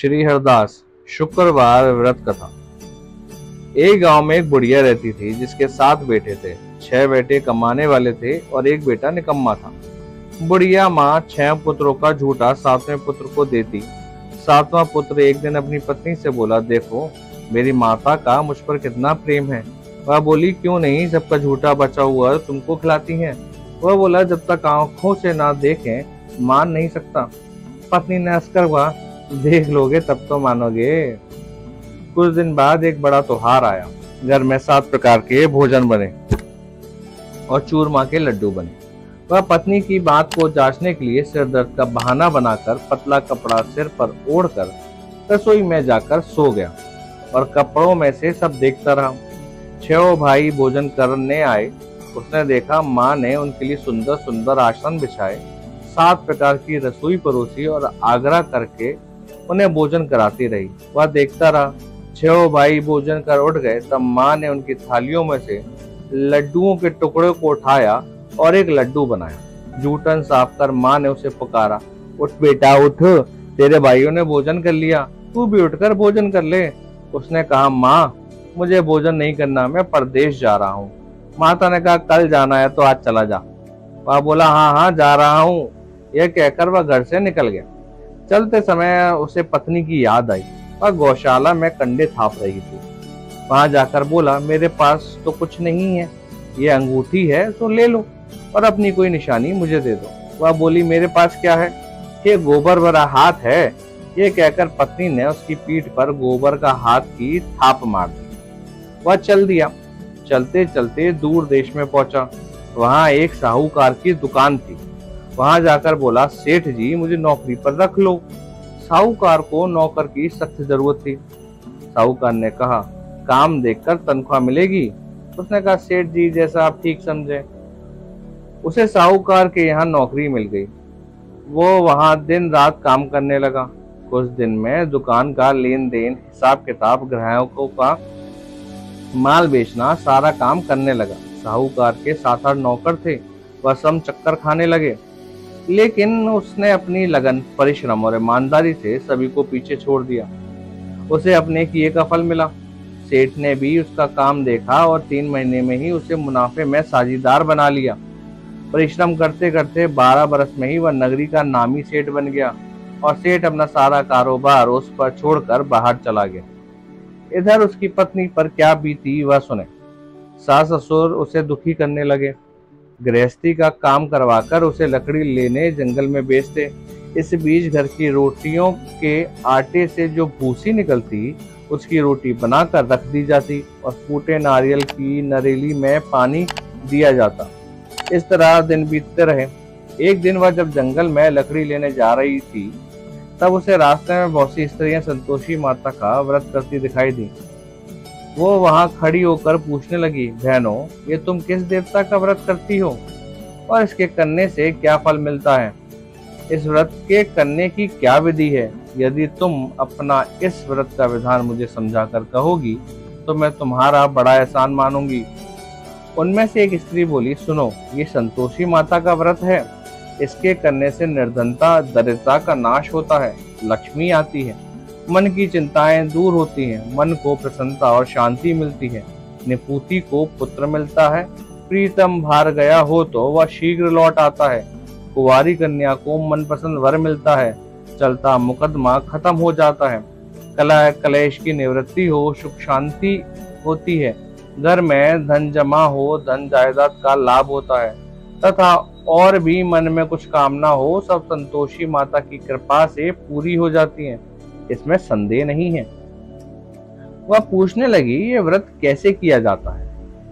श्री हरदास शुक्रवार व्रत कथा। एक गांव में एक बुढ़िया रहती थी जिसके 7 बेटे थे। 6 बेटे कमाने वाले थे और एक बेटा निकम्मा था। बुढ़िया माँ 6 पुत्रों का झूठा 7वें पुत्र को देती। 7वां पुत्र एक दिन अपनी पत्नी से बोला, देखो मेरी माता का मुझ पर कितना प्रेम है। वह बोली, क्यों नहीं, सबका झूठा बचा हुआ तुमको खिलाती हैं। वह बोला, जब तक आंखों से ना देखें मान नहीं सकता। पत्नी ने हंसकर कहा, देख लोगे तब तो मानोगे। कुछ दिन बाद एक बड़ा त्योहार आया। घर में 7 प्रकार के भोजन बने और चूरमा के लड्डू बने। वह पत्नी की बात को जांचने के लिए सिर दर्द का बहाना बनाकर पतला कपड़ा सिर पर ओढ़कर रसोई में जाकर सो गया और कपड़ों में से सब देखता रहा। 6 भाई भोजन करने आए। उसने देखा माँ ने उनके लिए सुंदर सुंदर आसन बिछाए, 7 प्रकार की रसोई परोसी और आग्रह करके उन्हें भोजन कराती रही। वह देखता रहा। 6 भाई भोजन कर उठ गए तब माँ ने उनकी थालियों में से लड्डुओं के टुकड़े को उठाया और एक लड्डू बनाया। जूठन साफ कर माँ ने उसे पुकारा, उठ बेटा उठ, तेरे भाइयों ने भोजन कर लिया, तू भी उठकर भोजन कर ले। उसने कहा, माँ मुझे भोजन नहीं करना, मैं परदेश जा रहा हूँ। माता ने कहा, कल जाना है तो आज चला जा। वह बोला, हाँ हाँ जा रहा हूँ। यह कहकर वह घर से निकल गया। चलते समय उसे पत्नी की याद आई। वह गौशाला में कंडे थाप रही थी। वहां जाकर बोला, मेरे पास तो कुछ नहीं है, ये अंगूठी है तो ले लो और अपनी कोई निशानी मुझे दे दो। वह बोली, मेरे पास क्या है, ये गोबर भरा हाथ है। ये कहकर पत्नी ने उसकी पीठ पर गोबर का हाथ की थाप मार दी। वह चल दिया। चलते चलते दूर देश में पहुंचा। वहां एक साहूकार की दुकान थी। वहां जाकर बोला, सेठ जी मुझे नौकरी पर रख लो। साहूकार को नौकर की सख्त जरूरत थी। साहूकार ने कहा, काम देखकर तनख्वाह मिलेगी। उसने कहा, सेठ जी जैसा आप ठीक समझे। उसे साहूकार के यहाँ नौकरी मिल गई। वो वहां दिन रात काम करने लगा। कुछ दिन में दुकान का लेन देन, हिसाब किताब, ग्राहकों का माल बेचना, सारा काम करने लगा। साहूकार के 7-8 नौकर थे। वह सब चक्कर खाने लगे, लेकिन उसने अपनी लगन, परिश्रम और ईमानदारी से सभी को पीछे छोड़ दिया। उसे अपने किए का फल मिला। सेठ ने भी उसका काम देखा और 3 महीने में ही उसे मुनाफे में साझीदार बना लिया। परिश्रम करते करते 12 बरस में ही वह नगरी का नामी सेठ बन गया और सेठ अपना सारा कारोबार उस पर छोड़कर बाहर चला गया। इधर उसकी पत्नी पर क्या बीती वह सुने। सास ससुर उसे दुखी करने लगे। गृहस्थी का काम करवाकर उसे लकड़ी लेने जंगल में बेचते। इस बीच घर की रोटियों के आटे से जो भूसी निकलती उसकी रोटी बनाकर रख दी जाती और फूटे नारियल की नरेली में पानी दिया जाता। इस तरह दिन बीतते रहे। एक दिन वह जब जंगल में लकड़ी लेने जा रही थी तब उसे रास्ते में बहुत सी स्त्रियां संतोषी माता का व्रत करती दिखाई दी। वो वहां खड़ी होकर पूछने लगी, बहनों ये तुम किस देवता का व्रत करती हो और इसके करने से क्या फल मिलता है? इस व्रत के करने की क्या विधि है? यदि तुम अपना इस व्रत का विधान मुझे समझाकर कहोगी तो मैं तुम्हारा बड़ा एहसान मानूंगी। उनमें से एक स्त्री बोली, सुनो ये संतोषी माता का व्रत है। इसके करने से निर्धनता, दरिद्रता का नाश होता है, लक्ष्मी आती है, मन की चिंताएं दूर होती हैं, मन को प्रसन्नता और शांति मिलती है, निपुति को पुत्र मिलता है, प्रीतम भार गया हो तो वह शीघ्र लौट आता है, कुंवारी कन्या को मनपसंद वर मिलता है, चलता मुकदमा खत्म हो जाता है, कलह कलेश की निवृत्ति हो, सुख शांति होती है, घर में धन जमा हो, धन जायदाद का लाभ होता है, तथा और भी मन में कुछ कामना हो सब संतोषी माता की कृपा से पूरी हो जाती हैं। इसमें संदेह नहीं है। वह पूछने लगी, ये व्रत कैसे किया जाता है,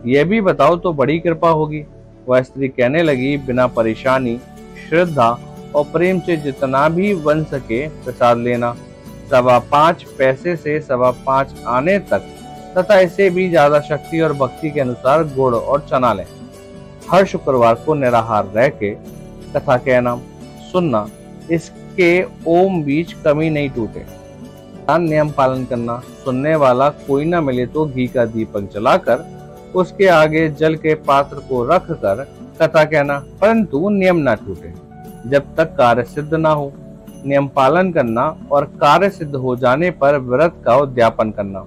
यह भी बताओ तो बड़ी कृपा होगी। वह स्त्री कहने लगी, बिना परेशानी, श्रद्धा और प्रेम से जितना भी बन सके प्रसाद लेना, 5.25 पैसे से 5.25 आने तक, तथा इससे भी ज्यादा शक्ति और भक्ति के अनुसार गुड़ और चना लें। हर शुक्रवार को निराहार रह के कथा कहना, सुनना, इसके ओम बीच कमी नहीं टूटे। नियम पालन करना, सुनने वाला कोई न मिले तो घी का दीपक जलाकर उसके आगे जल के पात्र को रख कर कथा कहना, परंतु नियम न टूटे जब तक कार्य सिद्ध न हो। नियम पालन करना और कार्य सिद्ध हो जाने पर व्रत का उद्यापन करना।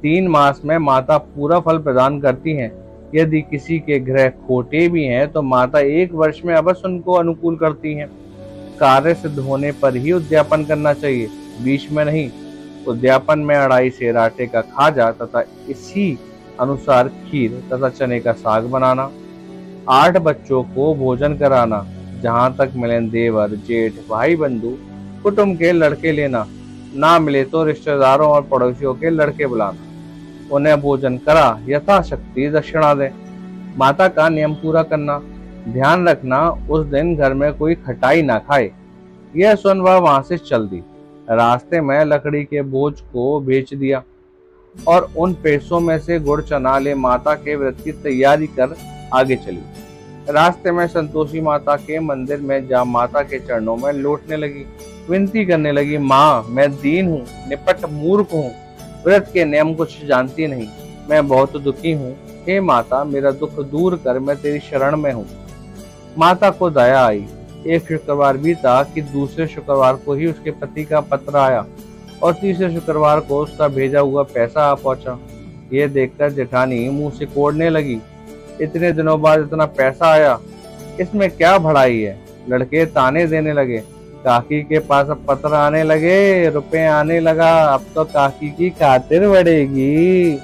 3 मास में माता पूरा फल प्रदान करती हैं। यदि किसी के ग्रह खोटे भी हैं तो माता 1 वर्ष में अवश्य उनको अनुकूल करती हैं। कार्य सिद्ध होने पर ही उद्यापन करना चाहिए, बीच में नहीं। उद्यापन में अढ़ाई सेर आटे का खाजा तथा इसी अनुसार खीर तथा चने का साग बनाना। 8 बच्चों को भोजन कराना। जहाँ तक मिलन देवर जेठ भाई बंधु कुटुंब के लड़के लेना, ना मिले तो रिश्तेदारों और पड़ोसियों के लड़के बुलाना। उन्हें भोजन करा यथाशक्ति दक्षिणा दे। माता का नियम पूरा करना। ध्यान रखना उस दिन घर में कोई खटाई ना खाए। यह सुन वह वहां से चल दी। रास्ते में लकड़ी के बोझ को बेच दिया और उन पैसों में से गुड़ चना ले माता के व्रत की तैयारी कर आगे चली। रास्ते में संतोषी माता के मंदिर में जा माता के चरणों में लौटने लगी। विनती करने लगी, माँ मैं दीन हूँ, निपट मूर्ख हूँ, व्रत के नियम कुछ जानती नहीं, मैं बहुत दुखी हूँ। हे माता मेरा दुख दूर कर, मैं तेरी शरण में हूँ। माता को दया आई। एक शुक्रवार बीता कि दूसरे शुक्रवार को ही उसके पति का पत्र आया और तीसरे शुक्रवार को उसका भेजा हुआ पैसा आ पहुंचा। ये देखकर जेठानी मुंह से कोड़ने लगी, इतने दिनों बाद इतना पैसा आया, इसमें क्या भड़ाई है। लड़के ताने देने लगे, काकी के पास अब पत्र आने लगे, रुपए आने लगा, अब तो काकी की खातिर बढ़ेगी,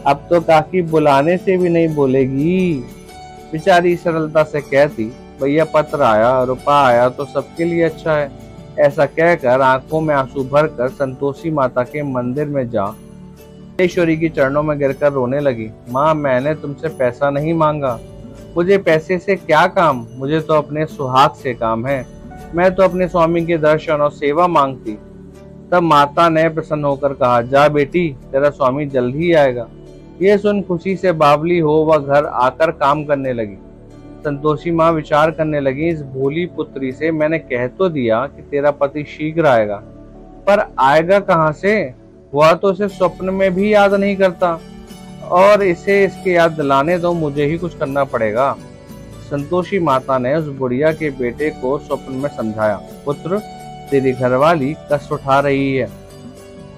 अब तो काकी बुलाने से भी नहीं बोलेगी। बेचारी सरलता से कहती, भैया पत्र आया, रुपया आया तो सबके लिए अच्छा है। ऐसा कहकर आंखों में आंसू भरकर संतोषी माता के मंदिर में जा ईश्वरी की चरणों में गिरकर रोने लगी। माँ मैंने तुमसे पैसा नहीं मांगा, मुझे पैसे से क्या काम, मुझे तो अपने सुहाग से काम है। मैं तो अपने स्वामी के दर्शन और सेवा मांगती। तब माता ने प्रसन्न होकर कहा, जा बेटी तेरा स्वामी जल्द ही आएगा। ये सुन खुशी से बावली हो वह घर आकर काम करने लगी। संतोषी माँ विचार करने लगी, इस भोली पुत्री से मैंने कह तो दिया कि तेरा पति शीघ्र आएगा, पर आएगा कहाँ से? वह तो उसे स्वप्न में भी याद नहीं करता और इसे इसके याद दिलाने तो मुझे ही कुछ करना पड़ेगा। संतोषी माता ने उस बुढ़िया के बेटे को स्वप्न में समझाया, पुत्र तेरी घरवाली कष्ट उठा रही है।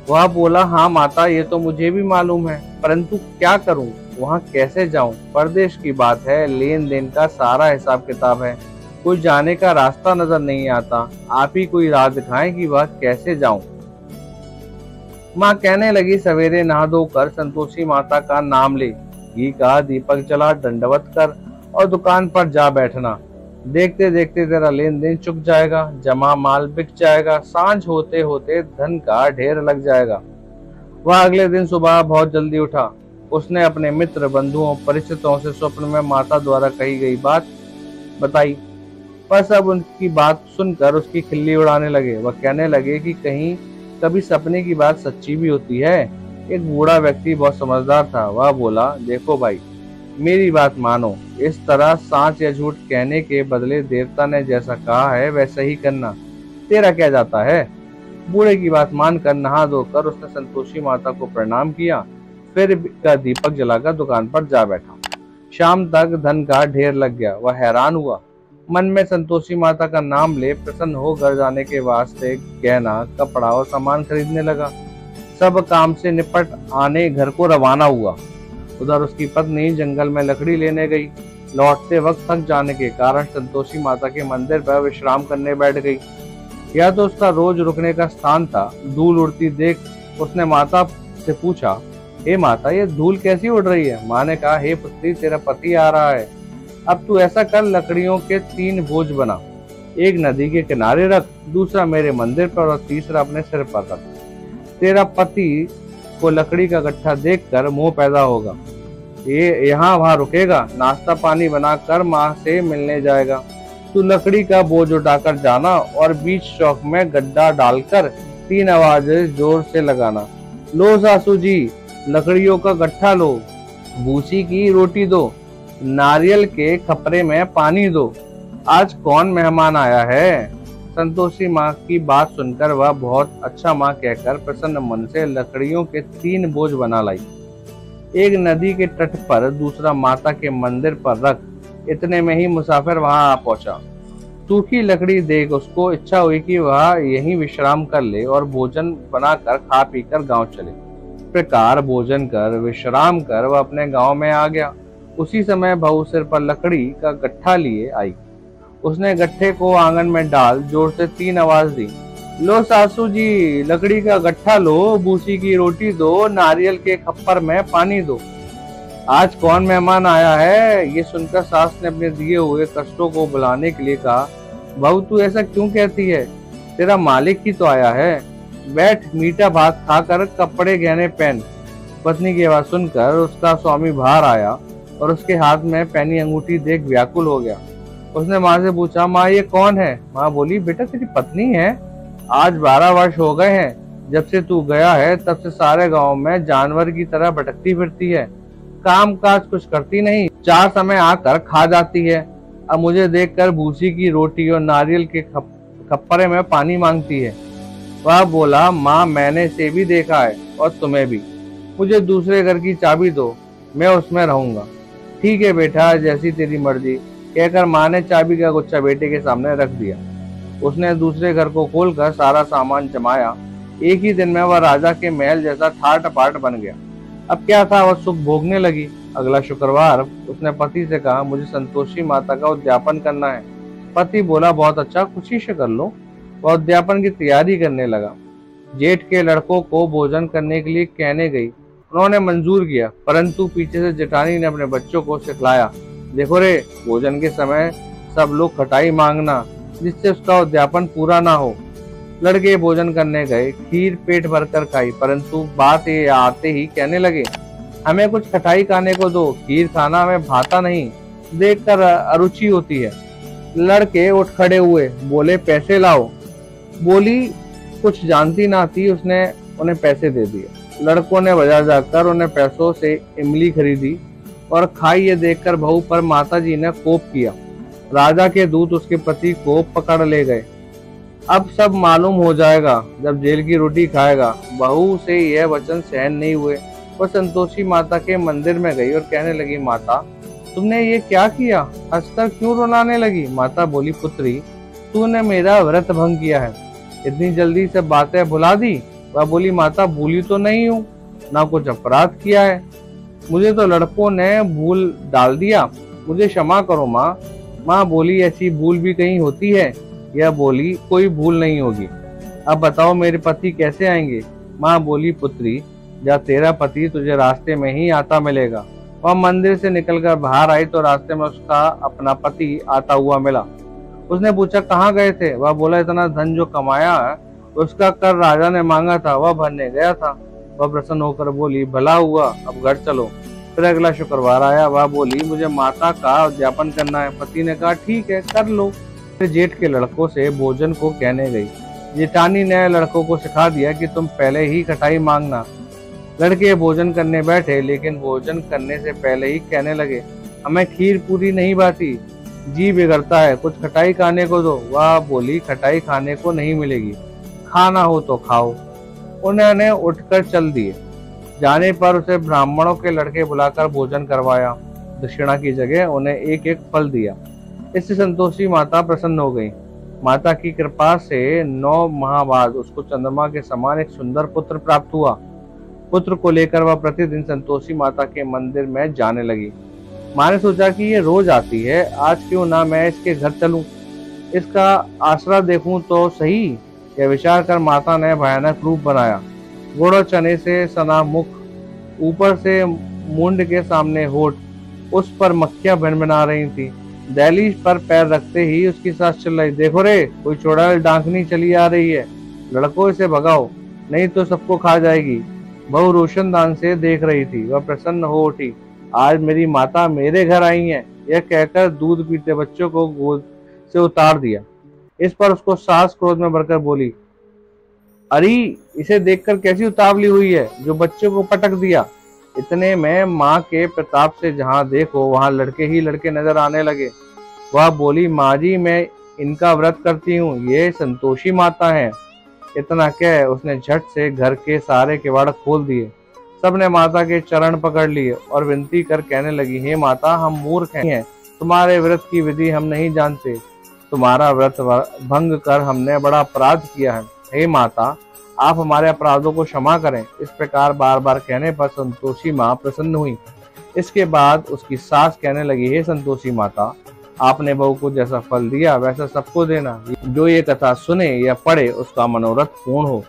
वह बोला, हाँ माता ये तो मुझे भी मालूम है, परंतु क्या करूं, वहाँ कैसे जाऊं? परदेश की बात है, लेन देन का सारा हिसाब किताब है, कोई जाने का रास्ता नजर नहीं आता। आप ही कोई राह दिखाएं कि वह कैसे जाऊं। माँ कहने लगी, सवेरे नहा धोकर संतोषी माता का नाम ले, घी का दीपक जला, दंडवत कर और दुकान पर जा बैठना। देखते देखते तेरा लेन देन चुक जाएगा, जमा माल बिक जाएगा, सांझ होते होते धन का ढेर लग जाएगा। वह अगले दिन सुबह बहुत जल्दी उठा। उसने अपने मित्र बंधुओं परिचितों से स्वप्न में माता द्वारा कही गई बात बताई, पर सब उनकी बात सुनकर उसकी खिल्ली उड़ाने लगे। वह कहने लगे कि कहीं कभी सपने की बात सच्ची भी होती है। एक बूढ़ा व्यक्ति बहुत समझदार था। वह बोला, देखो भाई मेरी बात मानो, इस तरह सांच या झूठ कहने के बदले देवता ने जैसा कहा है वैसा ही करना, तेरा क्या जाता है। बूढ़े की बात मानकर नहा धोकर उसने संतोषी माता को प्रणाम किया, फिर का दीपक जलाकर दुकान पर जा बैठा। शाम तक धन का ढेर लग गया। वह हैरान हुआ, मन में संतोषी माता का नाम ले प्रसन्न हो घर जाने के वास्ते गहना कपड़ा और सामान खरीदने लगा। सब काम से निपट आने घर को रवाना हुआ। उधर उसकी पत्नी जंगल में लकड़ी लेने गई। लौटते वक्त थक जाने के कारण संतोषी माता के मंदिर पर विश्राम करने बैठ गई। यह तो उसका रोज रुकने का स्थान था। धूल उड़ती देख उसने माता से पूछा, हे माता ये धूल कैसी उड़ रही है? माँ ने कहा, हे पुत्री तेरा पति आ रहा है, अब तू ऐसा कर, लकड़ियों के 3 बोझ बना, एक नदी के किनारे रख, दूसरा मेरे मंदिर पर और तीसरा अपने सिर पर रख। तेरा पति को लकड़ी का गट्ठा देखकर मोह पैदा होगा, ये यहाँ वहाँ रुकेगा, नाश्ता पानी बनाकर माँ से मिलने जाएगा। तू लकड़ी का बोझ उठाकर जाना और बीच चौक में गड्ढा डालकर 3 आवाजें जोर से लगाना, लो सासू जी लकड़ियों का गट्ठा लो, भूसी की रोटी दो, नारियल के खपरे में पानी दो, आज कौन मेहमान आया है। संतोषी माँ की बात सुनकर वह बहुत अच्छा माँ कहकर प्रसन्न मन से लकड़ियों के 3 बोझ बना लाई। एक नदी के तट पर, दूसरा माता के मंदिर पर रख। इतने में ही मुसाफिर वहां आ पहुंचा। सूखी लकड़ी देख उसको इच्छा हुई कि वह यहीं विश्राम कर ले और भोजन बनाकर खा पीकर गांव चले। इस प्रकार भोजन कर विश्राम कर वह अपने गांव में आ गया। उसी समय बहू सिर पर लकड़ी का गट्ठा लिए आई। उसने गट्ठे को आंगन में डाल जोर से 3 आवाज दी। लो सासू जी, लकड़ी का गट्ठा लो, भूसी की रोटी दो, नारियल के खप्पर में पानी दो। आज कौन मेहमान आया है? ये सुनकर सास ने अपने दिए हुए कष्टों को बुलाने के लिए कहा, बहू तू ऐसा क्यों कहती है? तेरा मालिक ही तो आया है। बैठ, मीठा भात खाकर कपड़े गहने पहन। पत्नी की आवाज सुनकर उसका स्वामी बाहर आया और उसके हाथ में पहनी अंगूठी देख व्याकुल हो गया। उसने माँ से पूछा, माँ ये कौन है? माँ बोली, बेटा तेरी पत्नी है। आज 12 वर्ष हो गए हैं जब से तू गया है, तब से सारे गांव में जानवर की तरह भटकती फिरती है, काम काज कुछ करती नहीं, 4 समय आकर खा जाती है। अब मुझे देखकर भूसी की रोटी और नारियल के खप्परे में पानी मांगती है। वह बोला, माँ मैंने इसे भी देखा है और तुम्हें भी। मुझे दूसरे घर की चाबी दो, मैं उसमें रहूंगा। ठीक है बेटा, जैसी तेरी मर्जी, कहकर माँ ने चाबी का गुच्छा बेटे के सामने रख दिया। उसने दूसरे घर को खोलकर सारा सामान जमाया। एक ही दिन में वह राजा के महल जैसा ठाट पाट बन गया। अब क्या था, वह सुख भोगने लगी। अगला शुक्रवार उसने पति से कहा, मुझे संतोषी माता का उद्यापन करना है। पति बोला, बहुत अच्छा, खुशी से कर लो। वह उद्यापन की तैयारी करने लगा। जेठ के लड़कों को भोजन करने के लिए कहने गई। उन्होंने मंजूर किया, परंतु पीछे से जेठानी ने अपने बच्चों को सिखलाया, देखो रे, भोजन के समय सब लोग खटाई मांगना, जिससे उसका उद्यापन पूरा ना हो। लड़के भोजन करने गए, खीर पेट भरकर खाई, परंतु बात ये आते ही कहने लगे, हमें कुछ खटाई खाने को दो, खीर खाना हमें भाता नहीं, देखकर अरुचि होती है। लड़के उठ खड़े हुए, बोले पैसे लाओ। बोली कुछ जानती ना थी, उसने उन्हें पैसे दे दिए। लड़कों ने बाजार जाकर उन्हें पैसों से इमली खरीदी और खाई। ये देखकर बहू पर माताजी ने कोप किया। राजा के दूत उसके पति को पकड़ ले गए। अब सब मालूम हो जाएगा जब जेल की रोटी खाएगा। बहू से यह वचन सहन नहीं हुए। वह संतोषी माता के मंदिर में गई और कहने लगी, माता तुमने ये क्या किया? हंसकर क्यों रुलाने लगी? माता बोली, पुत्री तूने मेरा व्रत भंग किया है, इतनी जल्दी से बातें भुला दी। वह बोली, माता भूली तो नहीं हूँ, ना कुछ अपराध किया है, मुझे तो लड़कों ने भूल डाल दिया, मुझे क्षमा करो माँ। माँ बोली, ऐसी भूल भी कहीं होती है? यह बोली, कोई भूल नहीं होगी। अब बताओ मेरे पति कैसे आएंगे? माँ बोली, पुत्री जब तेरा पति तुझे रास्ते में ही आता मिलेगा। वह मंदिर से निकलकर बाहर आई तो रास्ते में उसका अपना पति आता हुआ मिला। उसने पूछा, कहाँ गए थे? वह बोला, इतना धन जो कमाया है उसका कर राजा ने मांगा था, वह भरने गया था। वह प्रसन्न होकर बोली, भला हुआ, अब घर चलो। फिर अगला शुक्रवार आया। वह बोली, मुझे माता का उद्यापन करना है। पति ने कहा, ठीक है कर लो। फिर जेठ के लड़कों से भोजन को कहने गई। जेठानी ने लड़कों को सिखा दिया कि तुम पहले ही खटाई मांगना। लड़के भोजन करने बैठे, लेकिन भोजन करने से पहले ही कहने लगे, हमें खीर पूरी नहीं बाती, जी बिगड़ता है, कुछ खटाई खाने को दो। वह बोली, खटाई खाने को नहीं मिलेगी, खाना हो तो खाओ। उन्होंने उठकर चल दिए। जाने पर उसे ब्राह्मणों के लड़के बुलाकर भोजन करवाया। दक्षिणा की जगह उन्हें एक एक फल दिया। इससे संतोषी माता प्रसन्न हो गई। माता की कृपा से 9 माह बाद उसको चंद्रमा के समान एक सुंदर पुत्र प्राप्त हुआ। पुत्र को लेकर वह प्रतिदिन संतोषी माता के मंदिर में जाने लगी। माँ ने सोचा कि ये रोज आती है, आज क्यों ना मैं इसके घर चलूं, इसका आसरा देखूं तो सही। यह विचार कर माता ने भयानक रूप बनाया। गुड़ और चने से सना मुख, ऊपर से मुंड के सामने होठ, उस पर मक्खियां भिनभिना रही थी। दहलीज पर पैर रखते ही उसकी सास चिल्लाई, देखो रे, कोई चुड़ैल डांकनी चली आ रही है, लड़कों इसे भगाओ, नहीं तो सबको खा जाएगी। बहू रोशनदान से देख रही थी। वह प्रसन्न हो उठी, आज मेरी माता मेरे घर आई है। यह कहकर दूध पीते बच्चों को गोद से उतार दिया। इस पर उसको सास क्रोध में भरकर बोली, अरे इसे देखकर कैसी उतावली हुई है जो बच्चों को पटक दिया। इतने में माँ के प्रताप से जहाँ देखो वहाँ लड़के ही लड़के नजर आने लगे। वह बोली, माँ जी मैं इनका व्रत करती हूँ, ये संतोषी माता है। इतना कह उसने झट से घर के सारे किवाड़ खोल दिए। सबने माता के चरण पकड़ लिए और विनती कर कहने लगी, हे माता हम मूर्ख हैं, तुम्हारे व्रत की विधि हम नहीं जानते, तुम्हारा व्रत भंग कर हमने बड़ा अपराध किया है। हे माता, आप हमारे अपराधों को क्षमा करें। इस प्रकार बार बार कहने पर संतोषी माँ प्रसन्न हुई। इसके बाद उसकी सास कहने लगी, हे संतोषी माता, आपने बहू को जैसा फल दिया वैसा सबको देना। जो ये कथा सुने या पढ़े उसका मनोरथ पूर्ण हो।